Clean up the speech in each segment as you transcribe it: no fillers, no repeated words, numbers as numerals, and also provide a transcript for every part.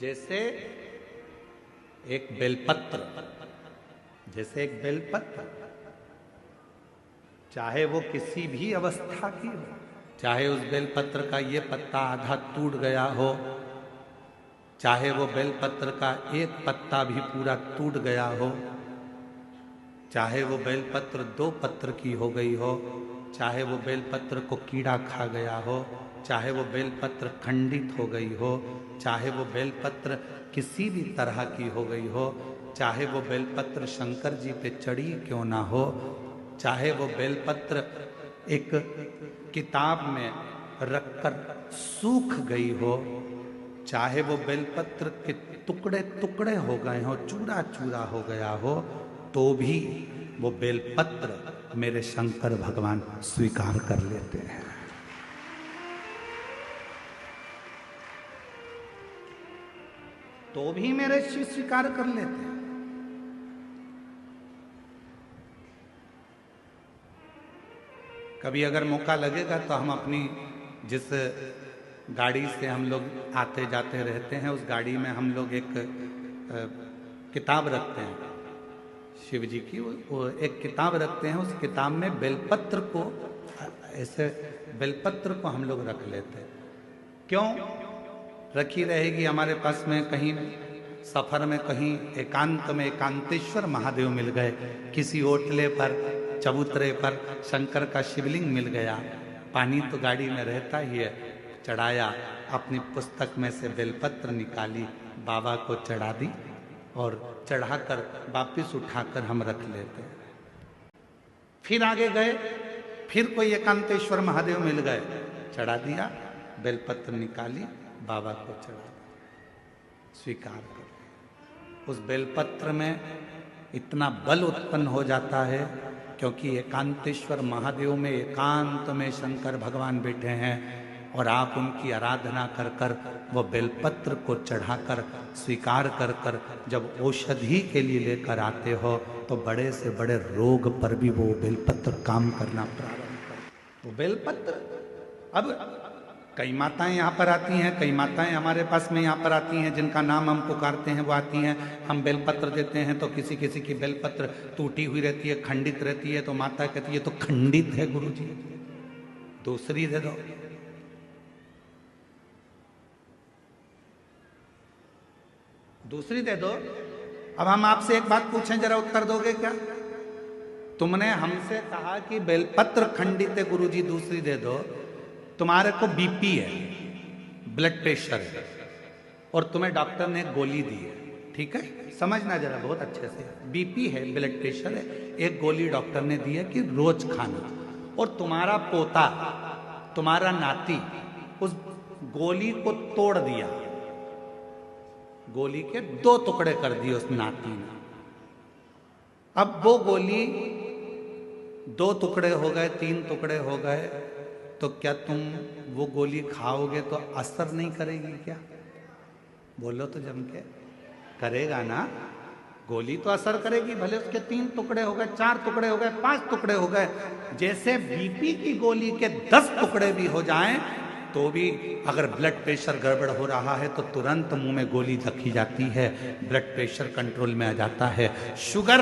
जैसे एक बेलपत्र, जैसे एक बेलपत्र, चाहे वो किसी भी अवस्था की हो, चाहे उस बेलपत्र का ये पत्ता आधा टूट गया हो, चाहे वो बेलपत्र का एक पत्ता भी पूरा टूट गया हो, चाहे वो बेलपत्र 2 पत्र की हो गई हो, चाहे वो बेलपत्र को कीड़ा खा गया हो, चाहे वो बेलपत्र खंडित हो गई हो, चाहे वो बेलपत्र किसी भी तरह की हो गई हो, चाहे वो बेलपत्र शंकर जी पे चढ़ी क्यों ना हो, चाहे वो बेलपत्र एक किताब में रखकर सूख गई हो, चाहे वो बेलपत्र के टुकड़े टुकड़े हो गए हो, चूरा चूरा हो गया हो, तो भी वो बेलपत्र मेरे शंकर भगवान स्वीकार कर लेते हैं। तो भी मेरे शिव स्वीकार कर लेते हैं। कभी अगर मौका लगेगा तो हम अपनी जिस गाड़ी से हम लोग आते जाते रहते हैं, उस गाड़ी में हम लोग एक किताब रखते हैं शिव जी की, वो एक किताब रखते हैं। उस किताब में बेलपत्र को, ऐसे बेलपत्र को हम लोग रख लेते हैं। क्यों रखी रहेगी? हमारे पास में कहीं सफर में कहीं एकांत में एकांतेश्वर महादेव मिल गए, किसी ओटले पर चबूतरे पर शंकर का शिवलिंग मिल गया, पानी तो गाड़ी में रहता ही है, चढ़ाया, अपनी पुस्तक में से बेलपत्र निकाली, बाबा को चढ़ा दी और चढ़ाकर वापिस उठाकर हम रख लेते हैं। फिर आगे गए, फिर कोई एकांतेश्वर महादेव मिल गए, चढ़ा दिया, बेलपत्र निकाली, बाबा को चढ़ा दिया, स्वीकार कर। उस बेलपत्र में इतना बल उत्पन्न हो जाता है, क्योंकि एकांतेश्वर महादेव में एकांत में शंकर भगवान बैठे हैं और आप उनकी आराधना कर कर वो बेलपत्र को चढ़ाकर स्वीकार कर कर जब औषधि के लिए लेकर आते हो, तो बड़े से बड़े रोग पर भी वो बेलपत्र काम करना प्रारंभ कर। वो बेलपत्र, अब कई माताएं यहाँ पर आती हैं, कई माताएं हमारे पास में यहाँ पर आती हैं, जिनका नाम हम पुकारते हैं वो आती हैं, हम बेलपत्र देते हैं तो किसी किसी की बेलपत्र टूटी हुई रहती है, खंडित रहती है, तो माता कहती है तो खंडित है गुरुजी, दूसरी दे दो। दूसरी दे दो। अब हम आपसे एक बात पूछें, जरा उत्तर दोगे क्या? तुमने हमसे कहा कि बेलपत्र खंडित है गुरुजी, दूसरी दे दो। तुम्हारे को बीपी है, ब्लड प्रेशर है, और तुम्हें डॉक्टर ने गोली दी है, ठीक है, समझना जरा बहुत अच्छे से, बीपी है, ब्लड प्रेशर है, एक गोली डॉक्टर ने दी है कि रोज खाना, और तुम्हारा पोता, तुम्हारा नाती उस गोली को तोड़ दिया, गोली के 2 टुकड़े कर दिए उस नाती ने। अब वो गोली 2 टुकड़े हो गए, 3 टुकड़े हो गए, तो क्या तुम वो गोली खाओगे तो असर नहीं करेगी क्या? बोलो तो जम के, करेगा ना? गोली तो असर करेगी, भले उसके 3 टुकड़े हो गए, 4 टुकड़े हो गए, 5 टुकड़े हो गए। जैसे बीपी की गोली के 10 टुकड़े भी हो जाएं, तो भी अगर ब्लड प्रेशर गड़बड़ हो रहा है तो तुरंत मुंह में गोली रखी जाती है, ब्लड प्रेशर कंट्रोल में आ जाता है। शुगर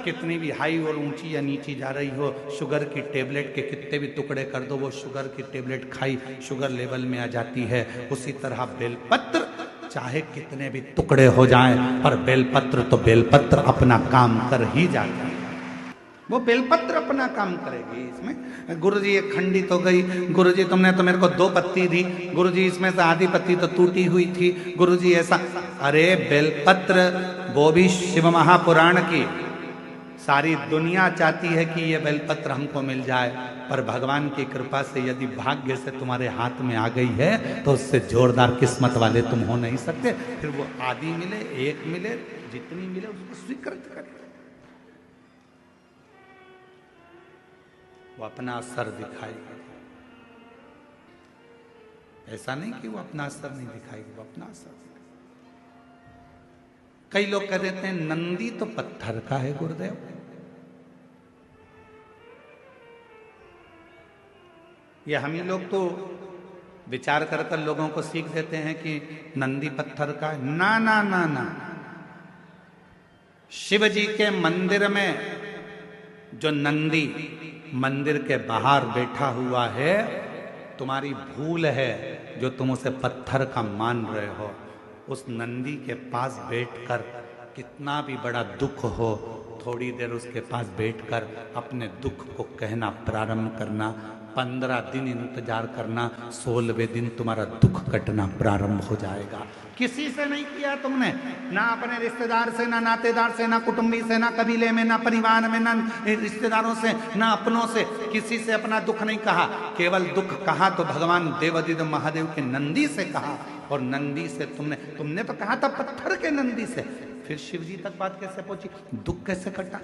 कितनी भी हाई और ऊंची या नीची जा रही हो, शुगर की टेबलेट के कितने भी टुकड़े कर दो, वो शुगर की टेबलेट खाई, शुगर लेवल में आ जाती है। उसी तरह बेलपत्र चाहे कितने भी टुकड़े हो जाएं, पर बेलपत्र तो बेलपत्र अपना काम कर ही जाता है, वो बेलपत्र अपना काम करेगी। इसमें गुरुजी ये खंडित हो गई, गुरुजी तुमने तो मेरे को 2 पत्ती दी, गुरुजी इसमें से आधी पत्ती तो टूटी हुई थी, गुरुजी ऐसा। अरे बेलपत्र, वो भी शिव महापुराण की, सारी दुनिया चाहती है कि ये बेलपत्र हमको मिल जाए, पर भगवान की कृपा से यदि भाग्य से तुम्हारे हाथ में आ गई है तो उससे जोरदार किस्मत वाले तुम हो नहीं सकते। फिर वो आधी मिले, 1 मिले, जितनी मिले उसको स्वीकृत करें। वो अपना असर दिखाएगी, ऐसा नहीं कि वो अपना असर नहीं दिखाएगी, वो अपना असर दिखाएगी। कई लोग कह देते हैं नंदी तो पत्थर का है गुरुदेव, ये हम ही लोग तो विचार कर कर लोगों को सीख देते हैं कि नंदी पत्थर का है। ना ना ना ना, शिव जी के मंदिर में जो नंदी मंदिर के बाहर बैठा हुआ है, तुम्हारी भूल है जो तुम उसे पत्थर का मान रहे हो। उस नंदी के पास बैठकर कितना भी बड़ा दुख हो, थोड़ी देर उसके पास बैठकर अपने दुख को कहना प्रारंभ करना। 15 दिन इंतजार करना, 16वें दिन तुम्हारा दुख कटना प्रारंभ हो जाएगा। किसी से नहीं किया तुमने, ना अपने रिश्तेदार से, ना नातेदार से, ना कुटुंबी से, ना कबीले में, ना परिवार में, ना रिश्तेदारों से, ना अपनों से, किसी से अपना दुख नहीं कहा। केवल दुख कहा तो भगवान देवादिदेव महादेव के नंदी से कहा। और नंदी से तुमने तो कहा था पत्थर के नंदी से। फिर शिव जी तक बात कैसे पहुंची, दुख कैसे कटा?